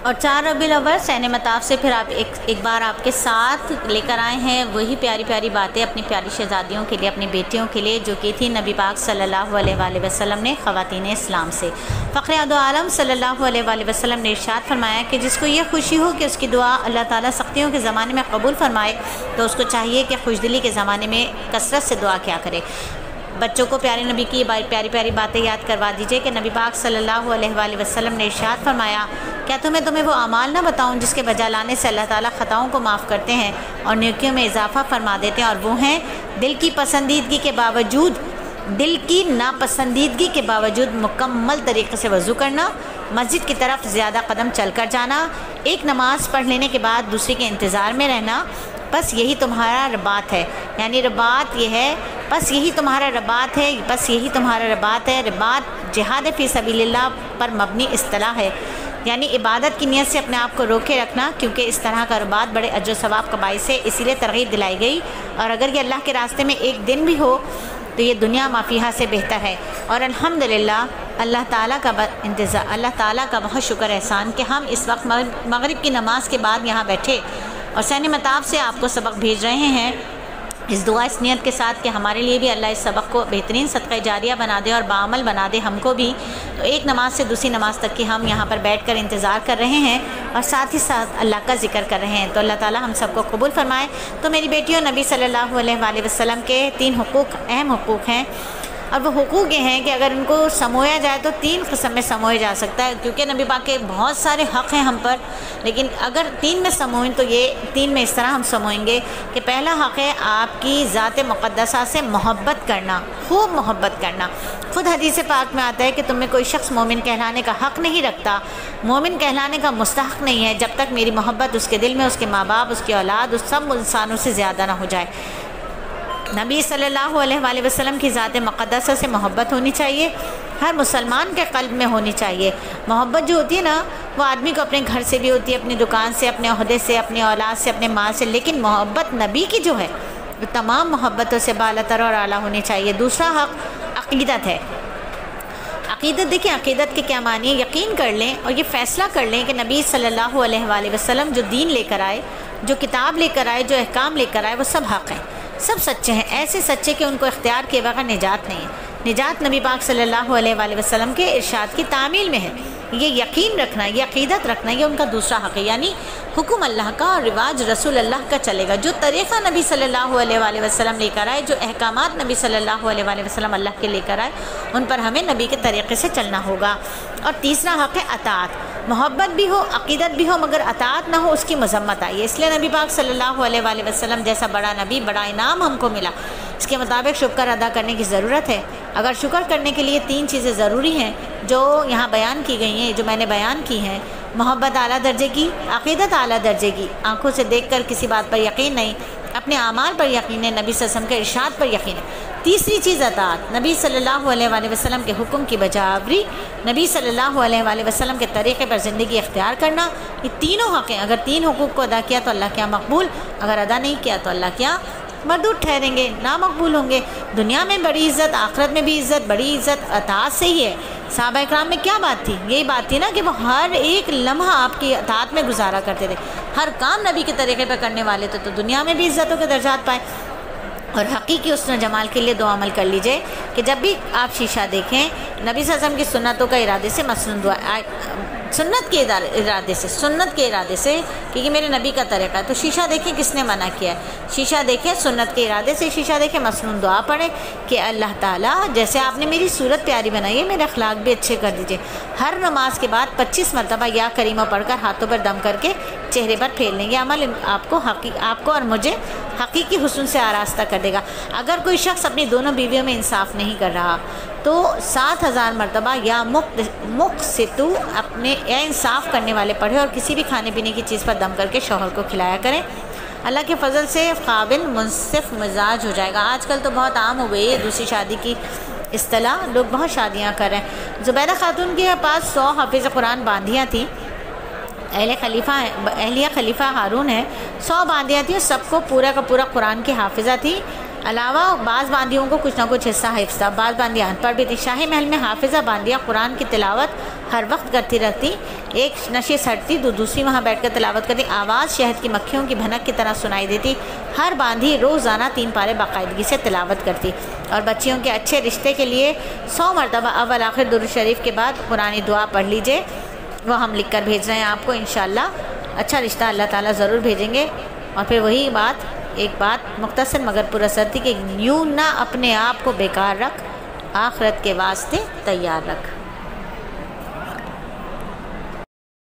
اور 4 ربیع الاول سین مطاف سے پھر آپ ایک بار آپ کے ساتھ لے کر آئے ہیں وہی پیاری پیاری باتیں اپنی پیاری شہزادیوں کے لیے، اپنی بیٹیوں کے لیے، جو کی تھی نبی پاک صلی اللہ علیہ وآلہ وسلم نے خواتین اسلام سے۔ فخر دو عالم صلی اللہ علیہ وآلہ وسلم نے ارشاد فرمایا کہ جس کو یہ خوشی ہو کہ اس کی دعا اللہ تعالیٰ سختیوں کے زمانے میں قبول فرمائے تو اس کو چاہیے کہ خوشدلی کے زمانے میں کثرت سے دعا کیا کرے۔ بچوں کو پیارے نبی کی پیاری پیاری باتیں یاد کروا دیجئے کہ نبی پاک صلی اللہ علیہ وآلہ وسلم نے ارشاد فرمایا، کیا تمہیں وہ اعمال نہ بتاؤں جس کے بجا لانے سے اللہ تعالیٰ خطاؤں کو معاف کرتے ہیں اور نیکیوں میں اضافہ فرما دیتے ہیں، اور وہ ہیں دل کی ناپسندیدگی کے باوجود مکمل طریقے سے وضو کرنا، مسجد کی طرف زیادہ قدم چل کر جانا، ایک نماز پڑھ لینے کے بعد دوسری کے انتظار میں رہنا، بس یہی تمہارا رباط ہے۔ یعنی رباط یہ ہے، بس یہی تمہارا رباط ہے، بس یہی تمہارا رباط ہے۔ رباط جہاد فی سبیل اللہ پر مبنی اصطلاح ہے، یعنی عبادت کی نیت سے اپنے آپ کو روکے رکھنا، کیونکہ اس طرح کا رباط بڑے اجر و ثواب کا باعث ہے، اسی لیے ترغیب دلائی گئی، اور اگر یہ اللہ کے راستے میں ایک دن بھی ہو تو یہ دنیا مافیہا سے بہتر ہے۔ اور الحمدللہ اللہ تعالیٰ کا بہت شکر احسان کہ ہم اس وقت مغرب کی نماز کے بعد یہاں بیٹھے اور سین مطاف سے آپ کو سبق بھیج رہے ہیں، اس دعا اس نیت کے ساتھ کہ ہمارے لیے بھی اللہ اس سبق کو بہترین صدقہ جاریہ بنا دے اور بعمل بنا دے ہم کو بھی۔ تو ایک نماز سے دوسری نماز تک کی ہم یہاں پر بیٹھ کر انتظار کر رہے ہیں اور ساتھ ہی ساتھ اللہ کا ذکر کر رہے ہیں، تو اللہ تعالیٰ ہم سب کو قبول فرمائے۔ تو میری بیٹیوں، نبی صلی اللہ علیہ وآلہ وسلم کے 3 حقوق، اہم حقوق ہیں، اور وہ حقوق یہ ہیں کہ اگر ان کو سمویا جائے تو 3 قسم میں سمویا جا سکتا ہے، کیونکہ نبی پاک کے بہت سارے حق ہیں ہم پر، لیکن اگر 3 میں سموئیں تو یہ 3 میں اس طرح ہم سموئیں گے کہ پہلا حق ہے آپ کی ذات مقدسہ سے محبت کرنا، خوب محبت کرنا۔ خود حدیث پاک میں آتا ہے کہ تم میں کوئی شخص مومن کہلانے کا حق نہیں رکھتا، مومن کہلانے کا مستحق نہیں ہے جب تک میری محبت اس کے دل میں، اس کے ماں باپ، اس کی اولاد، اس سب انسانوں سے زیادہ نہ ہو جائے۔ نبی صلی اللہ علیہ وآلہ وسلم کی ذات مقدسہ سے محبت ہونی چاہیے، ہر مسلمان کے قلب میں ہونی چاہیے۔ محبت جو ہوتی ہے نا، وہ آدمی کو اپنے گھر سے بھی ہوتی ہے، اپنی دکان سے، اپنے عہدے سے، اپنی اولاد سے، اپنے مال سے، لیکن محبت نبی کی جو ہے وہ تمام محبتوں سے بالاتر اور اعلیٰ ہونی چاہیے۔ دوسرا حق عقیدت ہے۔ عقیدت دیکھیں، عقیدت کے کیا معنی ہے؟ یقین کر لیں اور یہ فیصلہ کر لیں کہ نبی صلی اللہ علیہ وآلہ وسلم جو دین لے کر آئے، جو کتاب لے کر آئے، جو احکام لے کر آئے، وہ سب حق ہیں، سب سچے ہیں، ایسے سچے کہ ان کو اختیار کے بغیر نجات نہیں ہے۔ نجات نبی پاک صلی اللہ علیہ وآلہ وسلم کے ارشاد کی تعمیل میں ہے۔ یہ یقین رکھنا، یہ عقیدت رکھنا، یہ ان کا دوسرا حق ہے، یعنی حکم اللہ کا اور رواج رسول اللہ کا چلے گا، جو طریقہ نبی صلی اللہ علیہ وآلہ وسلم لے کر آئے، جو احکامات نبی صلی اللہ علیہ وآلہ وسلم اللہ کے لے کر آئے، ان پر ہمیں نبی کے طریقے سے چلنا ہوگا۔ اور تیسرا حق ہے اطاعت، محبت بھی ہو، عقیدت بھی ہو، مگر اطاعت نہ ہو، اس کی مذمت آئی ہے۔ اس لیے نبی پاک صلی اللہ علیہ وآلہ وسلم جیسا بڑا نبی، بڑا انعام ہم کو ملا، اس کے مطابق شکر ادا کرنے کی ضرورت ہے۔ اگر شکر کرنے کے لیے 3 چیزیں ضروری ہیں جو یہاں بیان کی گئی ہیں، جو میں نے بیان کی ہیں، محبت اعلیٰ درجے کی، عقیدت اعلیٰ درجے کی، آنکھوں سے دیکھ کر کسی بات پر یقین نہیں، اپنے اعمال پر یقین ہے، نبی صلی اللہ علیہ وسلم کے ارشاد پر یقین ہے۔ تیسری چیز اطاعت، نبی صلی اللہ علیہ وآلہ وسلم کے حکم کی بجاوری، نبی صلی اللہ علیہ وآلہ وسلم کے طریقے پر زندگی اختیار کرنا۔ یہ تینوں حق ہیں، اگر 3 حقوق کو ادا کیا تو اللہ کیا مقبول، اگر ادا نہیں کیا تو اللہ کیا مردود ٹھہریں گے، نامقبول ہوں گے۔ دنیا میں بڑی عزت، آخرت میں بھی عزت، بڑی عزت اطاعت سے ہی ہے۔ صحابہ اکرام میں کیا بات تھی؟ یہی بات تھی نا کہ وہ ہر ایک لمحہ آپ کی اطاعت میں گزارا کرتے تھے، ہر کام نبی کے طریقے پہ کرنے والے تھے، تو دنیا میں بھی عزتوں کے درجات پائے۔ اور حقیقی حسن و جمال کے لیے دعا عمل کر لیجئے کہ جب بھی آپ شیشہ دیکھیں، نبی صلی اللہ علیہ وسلم کی سنتوں کا ارادے سے مسنون دعا، سنت کے ارادے سے کہ یہ میرے نبی کا طریقہ ہے، تو شیشہ دیکھیں کس نے منع کیا ہے، شیشہ دیکھیں سنت کے ارادے سے، شیشہ دیکھیں مسنون دعا پڑھیں کہ اللہ تعالیٰ جیسے آپ نے میری صورت پیاری بنائی ہے، میرے اخلاق بھی اچھے کر دیجئے۔ ہر نماز کے بعد 25 مرتبہ یا کریمہ پڑھ کر ہاتھوں پر دم کر کے چہرے پر پھیر لیں گے، عمل آپ کو اور مجھے حقیقی حسن سے آراستہ کر دے گا۔ اگر کوئی شخص اپنی دونوں بیویوں میں انصاف نہیں کر رہا تو 7000 مرتبہ یا مقسطو اپنے یا انصاف کرنے والے پڑھے، اور کسی بھی کھانے پینے کی چیز پر دم کر کے شوہر کو کھلایا کریں۔ اللہ کے فضل سے قابل منصف مزاج ہو جائے گا۔ آج کل تو بہت عام ہو گئی ہے دوسری شادی کی اصطلاح، لوگ بہت شادیاں کر رہے ہیں۔ زبیدہ خاتون کے پاس 100 حافظ قرآن باندیاں تھیں، اہلیہ خلیفہ ہارون ہے، 100 باندیاں تھیں، سب کو پورا کا پورا قرآن کی حافظہ تھی۔ علاوہ بعض باندیوں کو کچھ نہ کچھ حصہ حفظ تھا، بعض باندیاں ان پڑھ بھی تھی۔ شاہی محل میں حافظہ باندیاں قرآن کی تلاوت ہر وقت کرتی رہتی، ایک نشست ہٹتی دوسری وہاں بیٹھ کر تلاوت کرتی، آواز شہد کی مکھیوں کی بھنک کی طرح سنائی دیتی۔ ہر باندھی روزانہ 3 پارے باقاعدگی سے تلاوت کرتی، اور بچیوں کے اچھے رشتے کے لیے 100 مرتبہ اول آخر درود شریف کے بعد قرآنی دعا پڑھ لیجئے، وہ ہم لکھ کر بھیج رہے ہیں آپ کو، انشاءاللہ اچھا رشتہ اللہ تعالیٰ ضرور بھیجیں گے۔ اور پھر وہی بات، ایک بات مختصر مگر پر اثر تھی کہ یوں نہ اپنے آپ کو بیکار رکھ، آخرت کے واسطے تیار رکھ۔